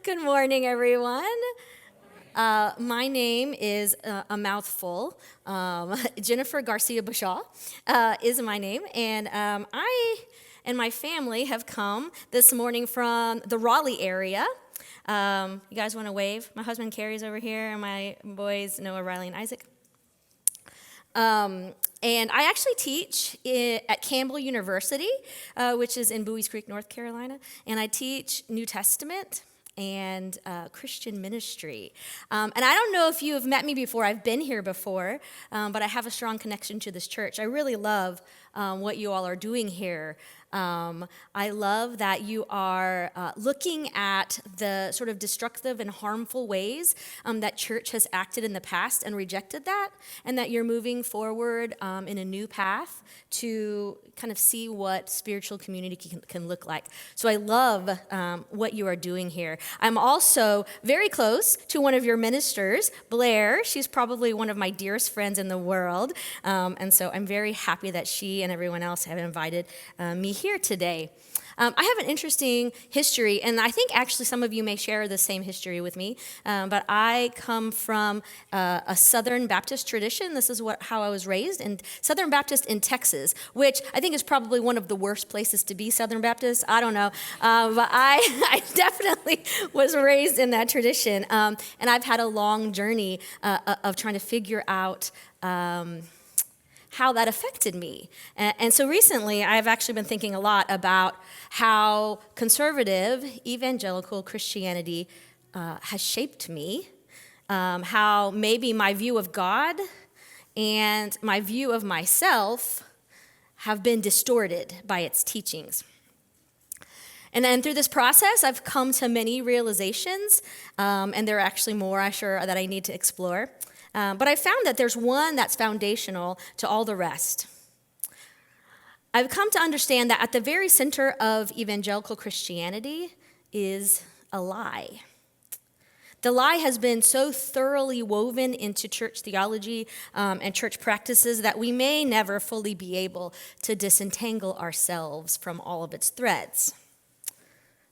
Good morning, everyone. My name is a mouthful. Jennifer Garcia Bashaw is my name, and I and my family have come this morning from the Raleigh area. You guys want to wave? My husband Carrie's over here, and my boys Noah, Riley, and Isaac. And I actually teach at Campbell University, which is in Bowies Creek, North Carolina, and I teach New Testament and Christian ministry. And I don't know if you have met me before. I've been here before, but I have a strong connection to this church. I really love what you all are doing here. I love that you are looking at the sort of destructive and harmful ways that church has acted in the past and rejected that, and that you're moving forward in a new path to kind of see what spiritual community can look like. So I love what you are doing here. I'm also very close to one of your ministers, Blair. She's probably one of my dearest friends in the world, and so I'm very happy that she and everyone else have invited me here today. I have an interesting history, and I think actually some of you may share the same history with me, but I come from a Southern Baptist tradition. This is how I was raised, and Southern Baptist in Texas, which I think is probably one of the worst places to be Southern Baptist. I don't know, but I definitely was raised in that tradition, and I've had a long journey of trying to figure out how that affected me. And so recently, I've actually been thinking a lot about how conservative evangelical Christianity has shaped me, how maybe my view of God and my view of myself have been distorted by its teachings. And then through this process, I've come to many realizations, and there are actually more, I'm sure, that I need to explore. But I found that there's one that's foundational to all the rest. I've come to understand that at the very center of evangelical Christianity is a lie. The lie has been so thoroughly woven into church theology and church practices that we may never fully be able to disentangle ourselves from all of its threads.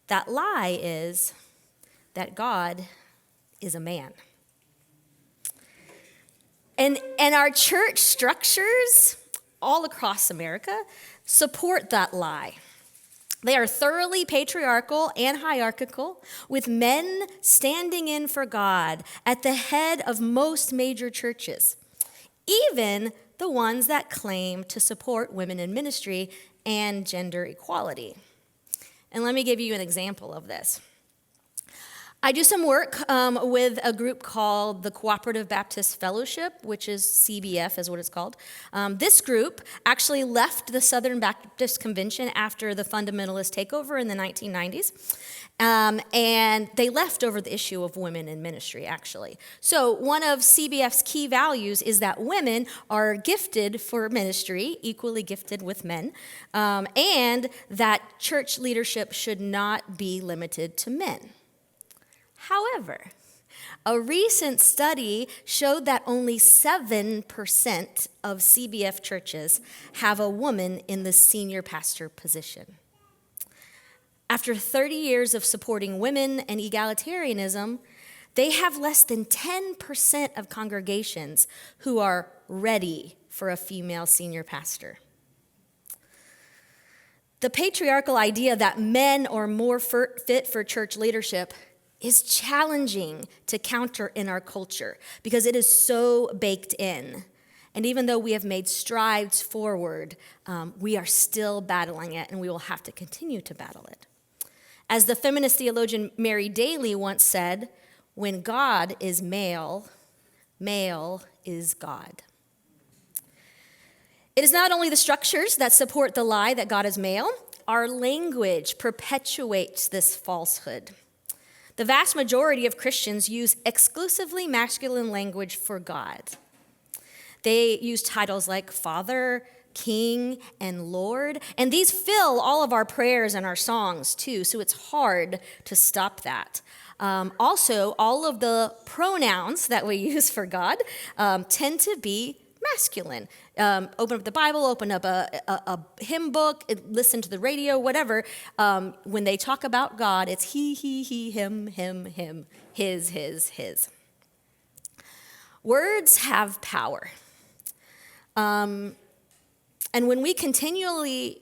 That lie is that God is a man. And our church structures all across America support that lie. They are thoroughly patriarchal and hierarchical, with men standing in for God at the head of most major churches, even the ones that claim to support women in ministry and gender equality. And let me give you an example of this. I do some work with a group called the Cooperative Baptist Fellowship, which is CBF is what it's called. This group actually left the Southern Baptist Convention after the fundamentalist takeover in the 1990s. And they left over the issue of women in ministry, actually. So one of CBF's key values is that women are gifted for ministry, equally gifted with men, and that church leadership should not be limited to men. However, a recent study showed that only 7% of CBF churches have a woman in the senior pastor position. After 30 years of supporting women and egalitarianism, they have less than 10% of congregations who are ready for a female senior pastor. The patriarchal idea that men are more fit for church leadership is challenging to counter in our culture because it is so baked in. And even though we have made strides forward, we are still battling it, and we will have to continue to battle it. As the feminist theologian Mary Daly once said, when God is male, male is God. It is not only the structures that support the lie that God is male, our language perpetuates this falsehood. The vast majority of Christians use exclusively masculine language for God. They use titles like Father, King, and Lord, and these fill all of our prayers and our songs too, so it's hard to stop that. Also, all of the pronouns that we use for God tend to be masculine. Open up the Bible, open up a hymn book, listen to the radio, whatever. When they talk about God, it's he, him, his. Words have power. And when we continually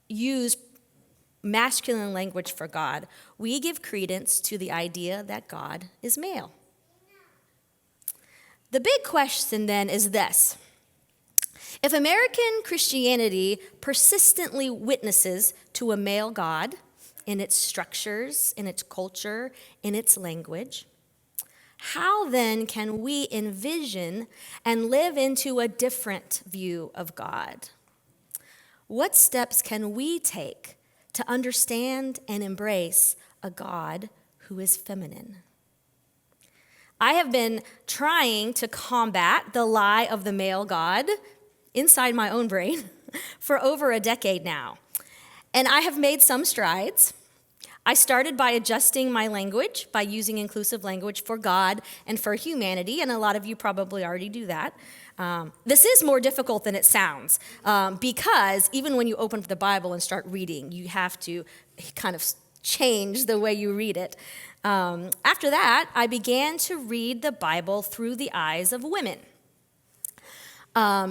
use masculine language for God, we give credence to the idea that God is male. The big question then is this. If American Christianity persistently witnesses to a male God in its structures, in its culture, in its language, how then can we envision and live into a different view of God? What steps can we take to understand and embrace a God who is feminine? I have been trying to combat the lie of the male God inside my own brain for over a decade now, and I have made some strides. I started by adjusting my language, by using inclusive language for God and for humanity, and a lot of you probably already do that. This is more difficult than it sounds, because even when you open up the Bible and start reading, you have to kind of change the way you read it. After that, I began to read the Bible through the eyes of women.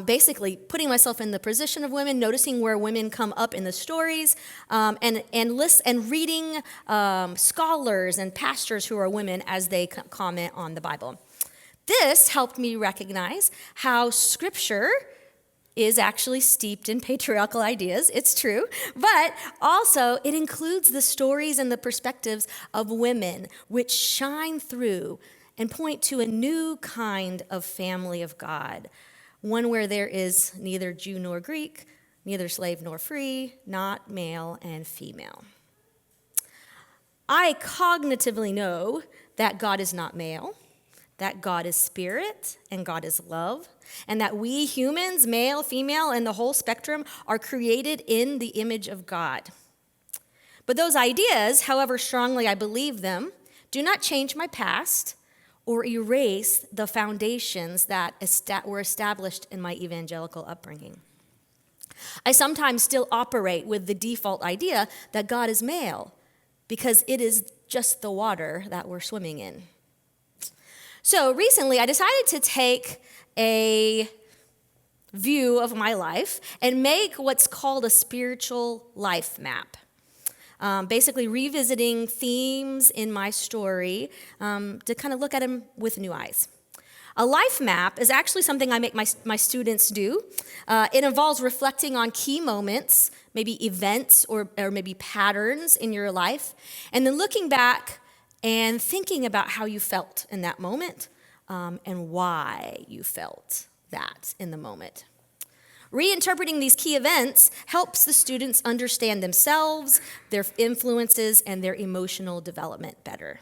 Basically putting myself in the position of women, noticing where women come up in the stories, and reading scholars and pastors who are women as they comment on the Bible. This helped me recognize how Scripture is actually steeped in patriarchal ideas, it's true, but also it includes the stories and the perspectives of women which shine through and point to a new kind of family of God, one where there is neither Jew nor Greek, neither slave nor free, not male and female. I cognitively know that God is not male, that God is spirit and God is love, and that we humans, male, female, and the whole spectrum, are created in the image of God. But those ideas, however strongly I believe them, do not change my past or erase the foundations that were established in my evangelical upbringing. I sometimes still operate with the default idea that God is male because it is just the water that we're swimming in. So recently, I decided to take a view of my life and make what's called a spiritual life map. Basically revisiting themes in my story to kind of look at them with new eyes. A life map is actually something I make my students do. It involves reflecting on key moments, maybe events or maybe patterns in your life, and then looking back and thinking about how you felt in that moment and why you felt that in the moment. Reinterpreting these key events helps the students understand themselves, their influences, and their emotional development better.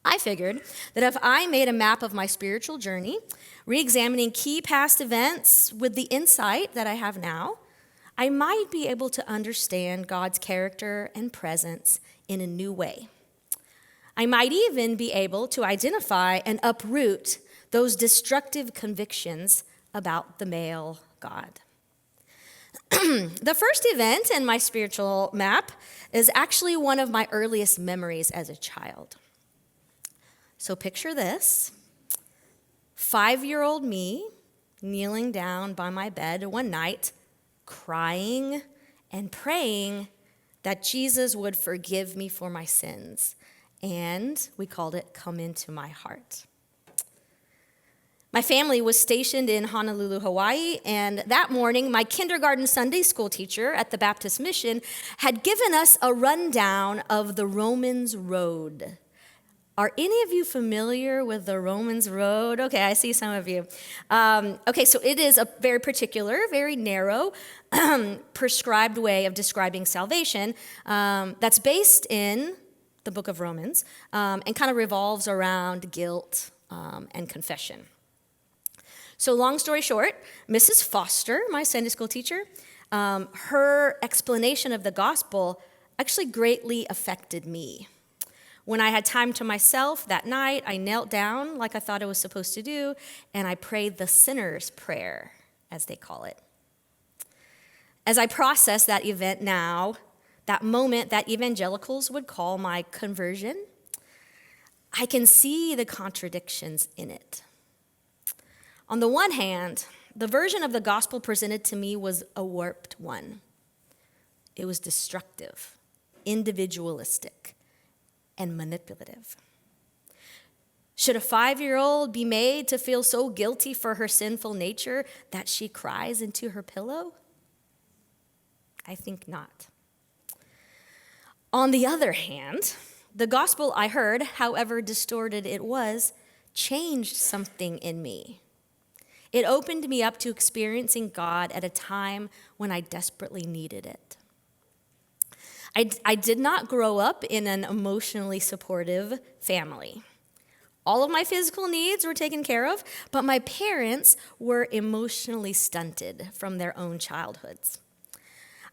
I figured that if I made a map of my spiritual journey, re-examining key past events with the insight that I have now, I might be able to understand God's character and presence in a new way. I might even be able to identify and uproot those destructive convictions about the male God. The first event in my spiritual map is actually one of my earliest memories as a child. So picture this, 5-year-old me kneeling down by my bed one night, crying and praying that Jesus would forgive me for my sins. And we called it Come Into My Heart. My family was stationed in Honolulu, Hawaii, and that morning, my kindergarten Sunday school teacher at the Baptist Mission had given us a rundown of the Romans Road. Are any of you familiar with the Romans Road? Okay, I see some of you. Okay, so it is a very particular, very narrow, prescribed way of describing salvation that's based in the book of Romans and kind of revolves around guilt and confession. So long story short, Mrs. Foster, my Sunday school teacher, her explanation of the gospel actually greatly affected me. When I had time to myself that night, I knelt down like I thought I was supposed to do, and I prayed the sinner's prayer, as they call it. As I process that event now, that moment that evangelicals would call my conversion, I can see the contradictions in it. On the one hand, the version of the gospel presented to me was a warped one. It was destructive, individualistic, and manipulative. Should a 5-year-old be made to feel so guilty for her sinful nature that she cries into her pillow? I think not. On the other hand, the gospel I heard, however distorted it was, changed something in me. It opened me up to experiencing God at a time when I desperately needed it. I did not grow up in an emotionally supportive family. All of my physical needs were taken care of, but my parents were emotionally stunted from their own childhoods.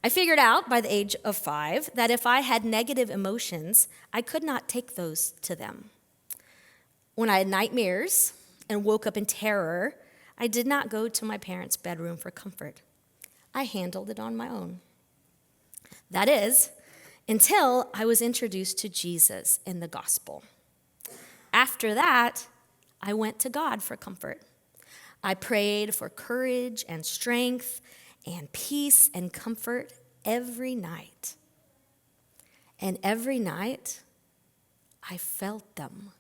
I figured out by the age of 5 that if I had negative emotions, I could not take those to them. When I had nightmares and woke up in terror, I did not go to my parents' bedroom for comfort. I handled it on my own. That is, until I was introduced to Jesus in the gospel. After that, I went to God for comfort. I prayed for courage and strength and peace and comfort every night. And every night, I felt them.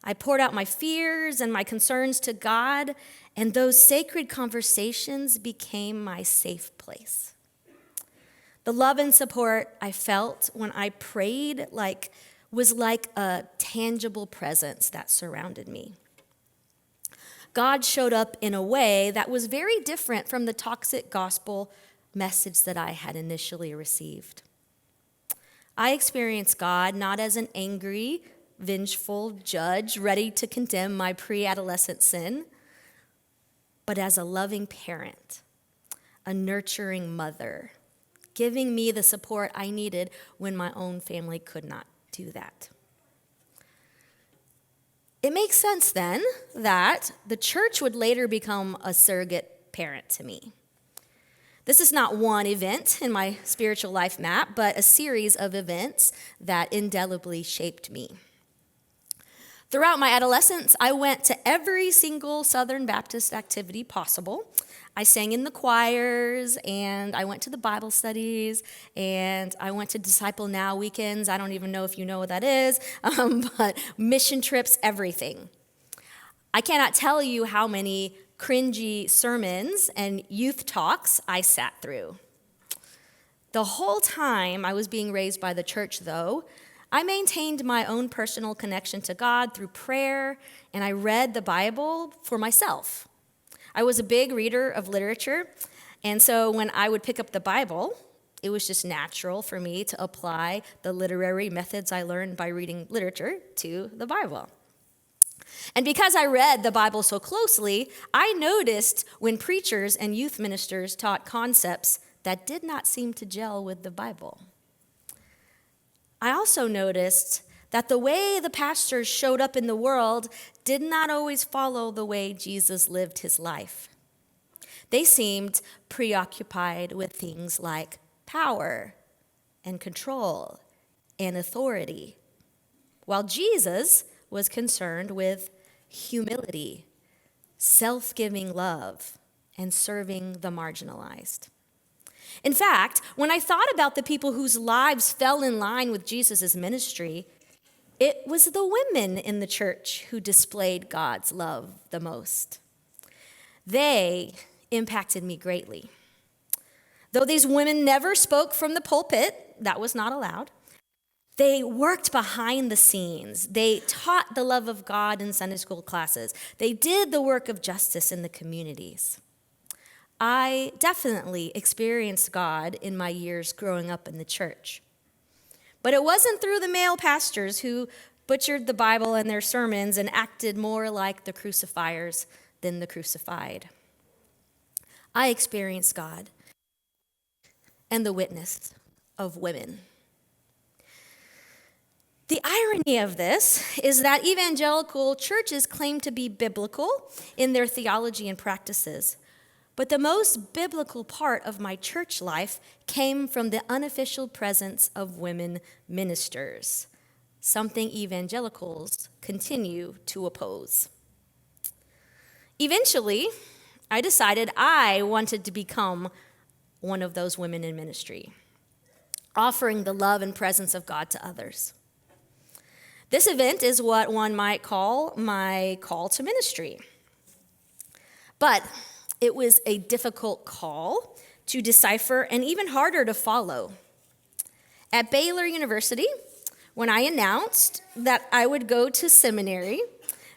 I poured out my fears and my concerns to God, and those sacred conversations became my safe place. The love and support I felt when I prayed was like a tangible presence that surrounded me. God showed up in a way that was very different from the toxic gospel message that I had initially received. I experienced God not as an angry, vengeful judge ready to condemn my pre-adolescent sin, but as a loving parent, a nurturing mother, giving me the support I needed when my own family could not do that. It makes sense then that the church would later become a surrogate parent to me. This is not one event in my spiritual life map, but a series of events that indelibly shaped me. Throughout my adolescence, I went to every single Southern Baptist activity possible. I sang in the choirs, and I went to the Bible studies, and I went to Disciple Now weekends. I don't even know if you know what that is, but mission trips, everything. I cannot tell you how many cringy sermons and youth talks I sat through. The whole time I was being raised by the church, though, I maintained my own personal connection to God through prayer, and I read the Bible for myself. I was a big reader of literature, and so when I would pick up the Bible, it was just natural for me to apply the literary methods I learned by reading literature to the Bible. And because I read the Bible so closely, I noticed when preachers and youth ministers taught concepts that did not seem to gel with the Bible. I also noticed that the way the pastors showed up in the world did not always follow the way Jesus lived his life. They seemed preoccupied with things like power and control and authority, while Jesus was concerned with humility, self-giving love, and serving the marginalized. In fact, when I thought about the people whose lives fell in line with Jesus' ministry, it was the women in the church who displayed God's love the most. They impacted me greatly. Though these women never spoke from the pulpit, that was not allowed, they worked behind the scenes. They taught the love of God in Sunday school classes. They did the work of justice in the communities. I definitely experienced God in my years growing up in the church. But it wasn't through the male pastors who butchered the Bible and their sermons and acted more like the crucifiers than the crucified. I experienced God and the witness of women. The irony of this is that evangelical churches claim to be biblical in their theology and practices, but the most biblical part of my church life came from the unofficial presence of women ministers, something evangelicals continue to oppose. Eventually, I decided I wanted to become one of those women in ministry, offering the love and presence of God to others. This event is what one might call my call to ministry. But it was a difficult call to decipher and even harder to follow. At Baylor University, when I announced that I would go to seminary,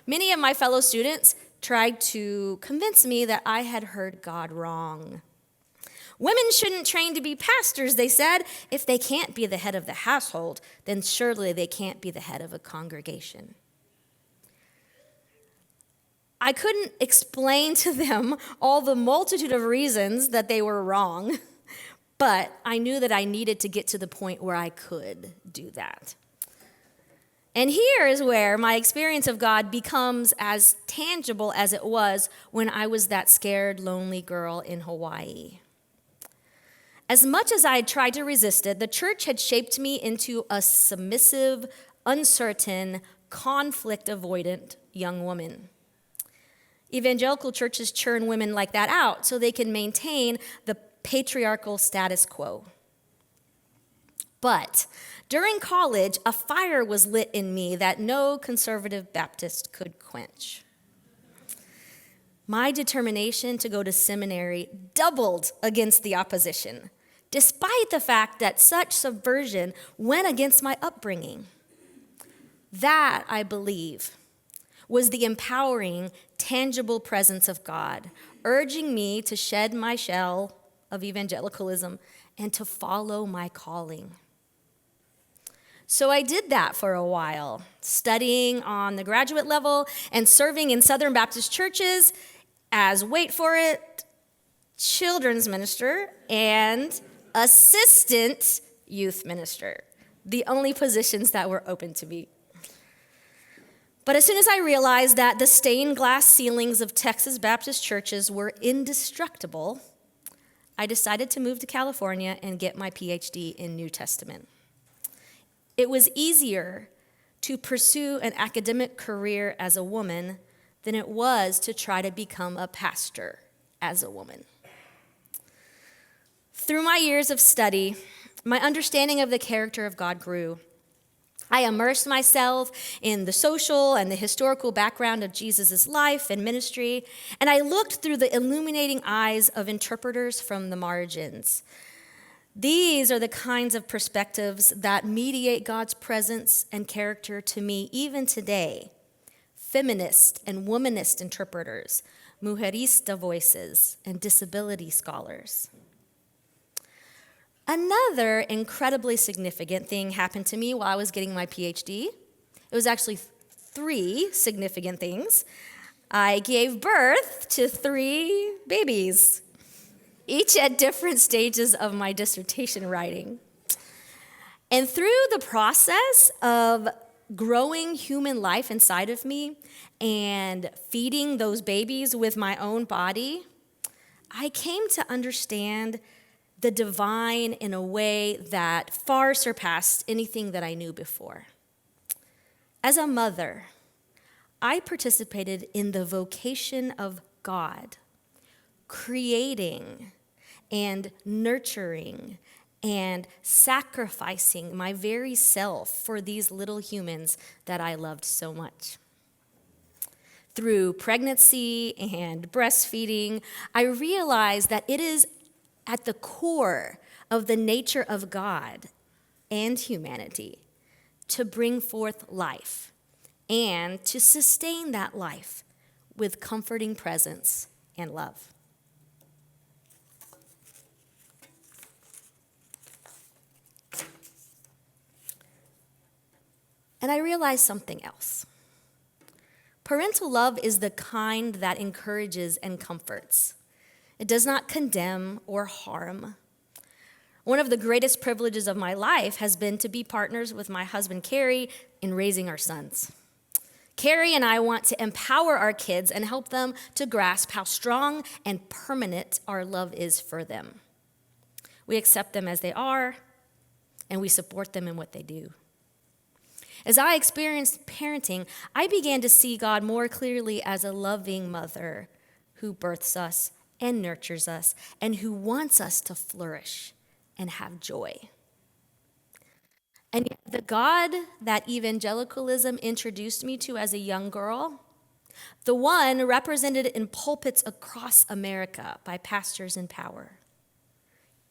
many of my fellow students tried to convince me that I had heard God wrong. Women shouldn't train to be pastors, they said. If they can't be the head of the household, then surely they can't be the head of a congregation. I couldn't explain to them all the multitude of reasons that they were wrong, but I knew that I needed to get to the point where I could do that. And here is where my experience of God becomes as tangible as it was when I was that scared, lonely girl in Hawaii. As much as I had tried to resist it, the church had shaped me into a submissive, uncertain, conflict-avoidant young woman. Evangelical churches churn women like that out so they can maintain the patriarchal status quo. But during college, a fire was lit in me that no conservative Baptist could quench. My determination to go to seminary doubled against the opposition, despite the fact that such subversion went against my upbringing. That, I believe, was the empowering, tangible presence of God, urging me to shed my shell of evangelicalism and to follow my calling. So I did that for a while, studying on the graduate level and serving in Southern Baptist churches as, wait for it, children's minister and assistant youth minister, the only positions that were open to me. But as soon as I realized that the stained glass ceilings of Texas Baptist churches were indestructible, I decided to move to California and get my PhD in New Testament. It was easier to pursue an academic career as a woman than it was to try to become a pastor as a woman. Through my years of study, my understanding of the character of God grew. I immersed myself in the social and the historical background of Jesus' life and ministry, and I looked through the illuminating eyes of interpreters from the margins. These are the kinds of perspectives that mediate God's presence and character to me even today. Feminist and womanist interpreters, mujerista voices, and disability scholars. Another incredibly significant thing happened to me while I was getting my PhD. It was actually 3 significant things. I gave birth to 3 babies, each at different stages of my dissertation writing. And through the process of growing human life inside of me and feeding those babies with my own body, I came to understand the divine in a way that far surpassed anything that I knew before. As a mother, I participated in the vocation of God, creating and nurturing and sacrificing my very self for these little humans that I loved so much. Through pregnancy and breastfeeding, I realized that it is at the core of the nature of God and humanity to bring forth life and to sustain that life with comforting presence and love. And I realized something else. Parental love is the kind that encourages and comforts. It does not condemn or harm. One of the greatest privileges of my life has been to be partners with my husband, Carrie, in raising our sons. Carrie and I want to empower our kids and help them to grasp how strong and permanent our love is for them. We accept them as they are, and we support them in what they do. As I experienced parenting, I began to see God more clearly as a loving mother who births us and nurtures us and who wants us to flourish and have joy. And yet the God that evangelicalism introduced me to as a young girl, the one represented in pulpits across America by pastors in power,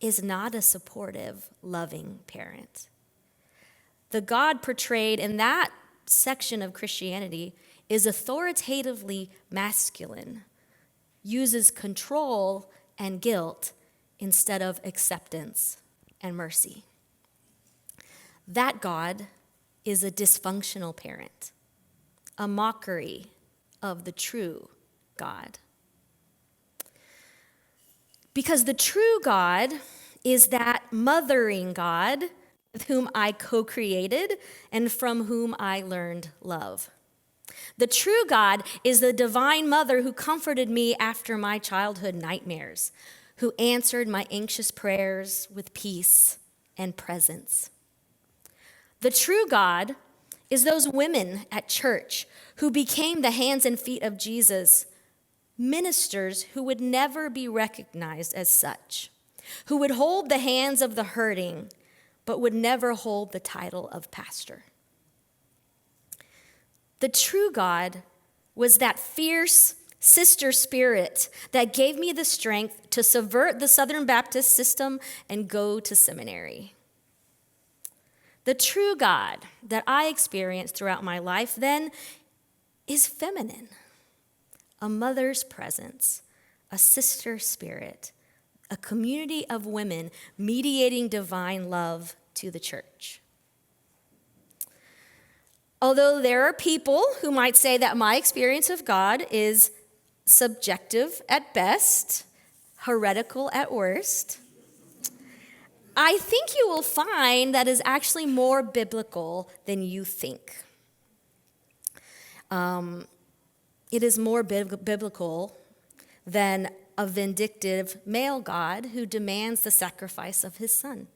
is not a supportive, loving parent. The God portrayed in that section of Christianity is authoritatively masculine, uses control and guilt instead of acceptance and mercy. That God is a dysfunctional parent, a mockery of the true God. Because the true God is that mothering God with whom I co-created and from whom I learned love. The true God is the divine mother who comforted me after my childhood nightmares, who answered my anxious prayers with peace and presence. The true God is those women at church who became the hands and feet of Jesus, ministers who would never be recognized as such, who would hold the hands of the hurting, but would never hold the title of pastor. The true God was that fierce sister spirit that gave me the strength to subvert the Southern Baptist system and go to seminary. The true God that I experienced throughout my life then is feminine, a mother's presence, a sister spirit, a community of women mediating divine love to the church. Although there are people who might say that my experience of God is subjective at best, heretical at worst, I think you will find that is actually more biblical than you think. It is more biblical than a vindictive male God who demands the sacrifice of his son.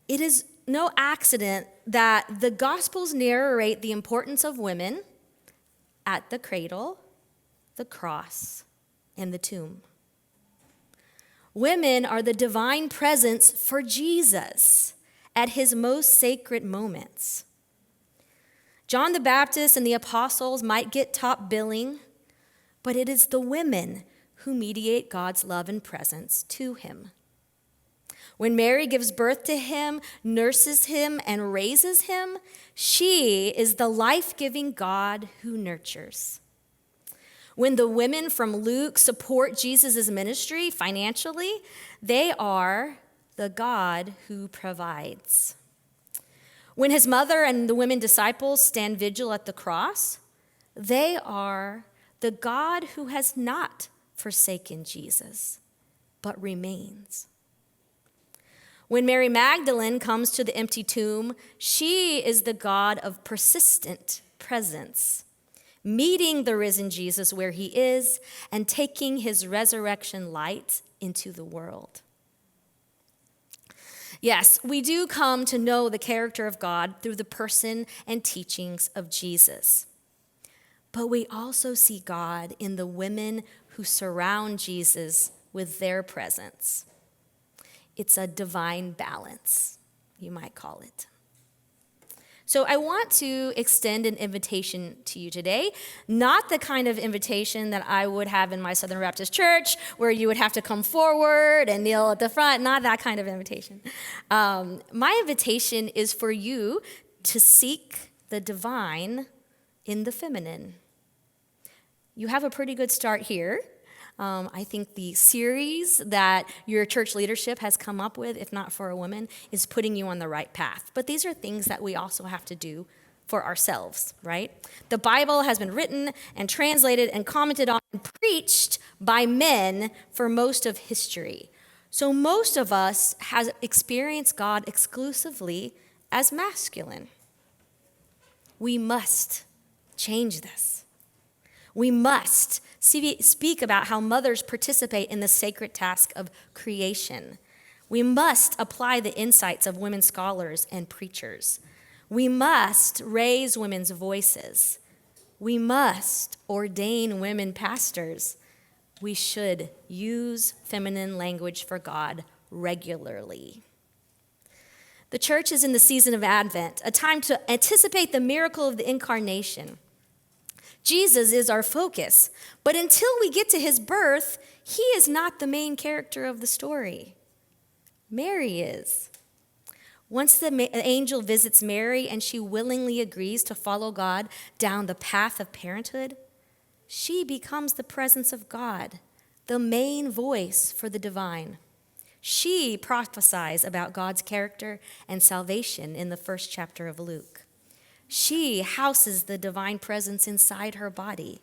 It is no accident that the Gospels narrate the importance of women at the cradle, the cross, and the tomb. Women are the divine presence for Jesus at his most sacred moments. John the Baptist and the apostles might get top billing, but it is the women who mediate God's love and presence to him. When Mary gives birth to him, nurses him, and raises him, she is the life-giving God who nurtures. When the women from Luke support Jesus' ministry financially, they are the God who provides. When his mother and the women disciples stand vigil at the cross, they are the God who has not forsaken Jesus, but remains. When Mary Magdalene comes to the empty tomb, she is the God of persistent presence, meeting the risen Jesus where he is and taking his resurrection light into the world. Yes, we do come to know the character of God through the person and teachings of Jesus. But we also see God in the women who surround Jesus with their presence. It's a divine balance, you might call it. So I want to extend an invitation to you today, not the kind of invitation that I would have in my Southern Baptist church where you would have to come forward and kneel at the front, not that kind of invitation. My invitation is for you to seek the divine in the feminine. You have a pretty good start here. I think the series that your church leadership has come up with, if not for a woman, is putting you on the right path. But these are things that we also have to do for ourselves, right? The Bible has been written and translated and commented on and preached by men for most of history. So most of us has experienced God exclusively as masculine. We must change this. We must speak about how mothers participate in the sacred task of creation. We must apply the insights of women scholars and preachers. We must raise women's voices. We must ordain women pastors. We should use feminine language for God regularly. The church is in the season of Advent, a time to anticipate the miracle of the incarnation. Jesus is our focus, but until we get to his birth, he is not the main character of the story. Mary is. Once the angel visits Mary and she willingly agrees to follow God down the path of parenthood, she becomes the presence of God, the main voice for the divine. She prophesies about God's character and salvation in the first chapter of Luke. She houses the divine presence inside her body.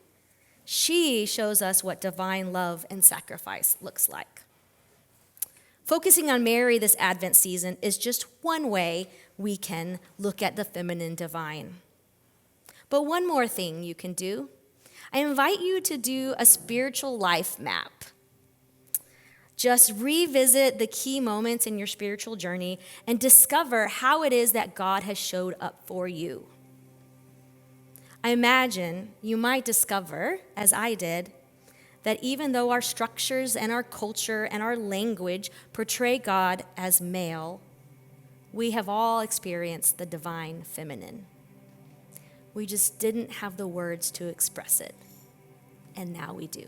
She shows us what divine love and sacrifice looks like. Focusing on Mary this Advent season is just one way we can look at the feminine divine. But one more thing you can do. I invite you to do a spiritual life map. Just revisit the key moments in your spiritual journey and discover how it is that God has showed up for you. I imagine you might discover, as I did, that even though our structures and our culture and our language portray God as male, we have all experienced the divine feminine. We just didn't have the words to express it, and now we do.